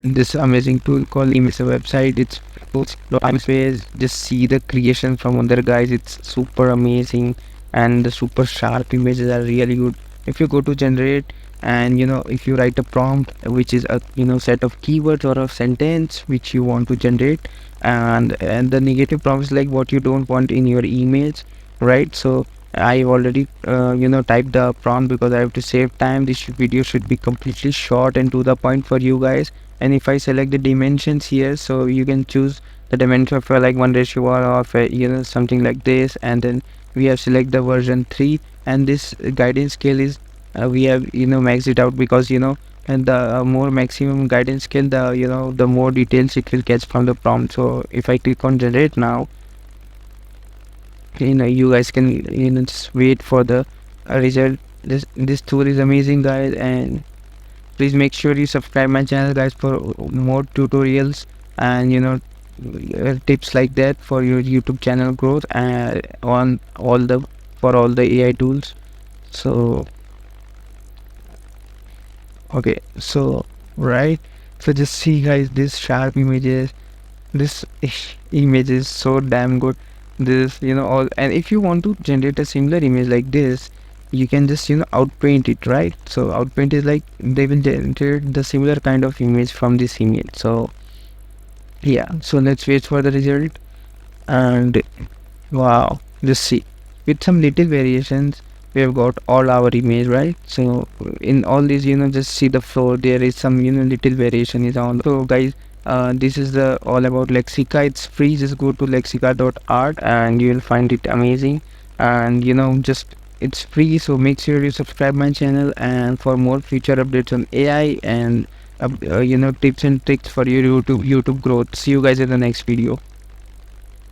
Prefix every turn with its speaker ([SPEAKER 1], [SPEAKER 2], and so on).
[SPEAKER 1] this amazing tool called image website. It's space. Just see the creation from other guys. It's super amazing, and the super sharp images are really good. If you go to generate, and if you write a prompt which is a set of keywords or a sentence which you want to generate, and the negative prompts like what you don't want in your emails, right? So I already typed the prompt because I have to save time. This video should be completely short and to the point for you guys. And if I select the dimensions here, so you can choose the dimension for like 1:1 or something like this, and then we have select the version 3, and this guidance scale is we have maxed it out because and the more maximum guidance scale, the the more details it will catch from the prompt. So if I click on generate now, you guys can just wait for the result. This tool is amazing, guys, and please make sure you subscribe my channel, guys, for more tutorials and tips like that for your YouTube channel growth and on all the for all the AI tools. So okay, so right, so just see, guys, this sharp images, this image is so damn good. This all, and if you want to generate a similar image like this, you can just outpaint it, right? So outpaint is like they will generate the similar kind of image from this image. So yeah, so let's wait for the result. And wow, just see, with some little variations we have got all our image, right? So in all these, just see the floor, there is some little variation is on. So guys, this is the all about lexica. It's free. Just go to lexica.art and you will find it amazing. And just it's free, so make sure you subscribe my channel and for more future updates on AI and tips and tricks for your youtube growth. See you guys in the next video.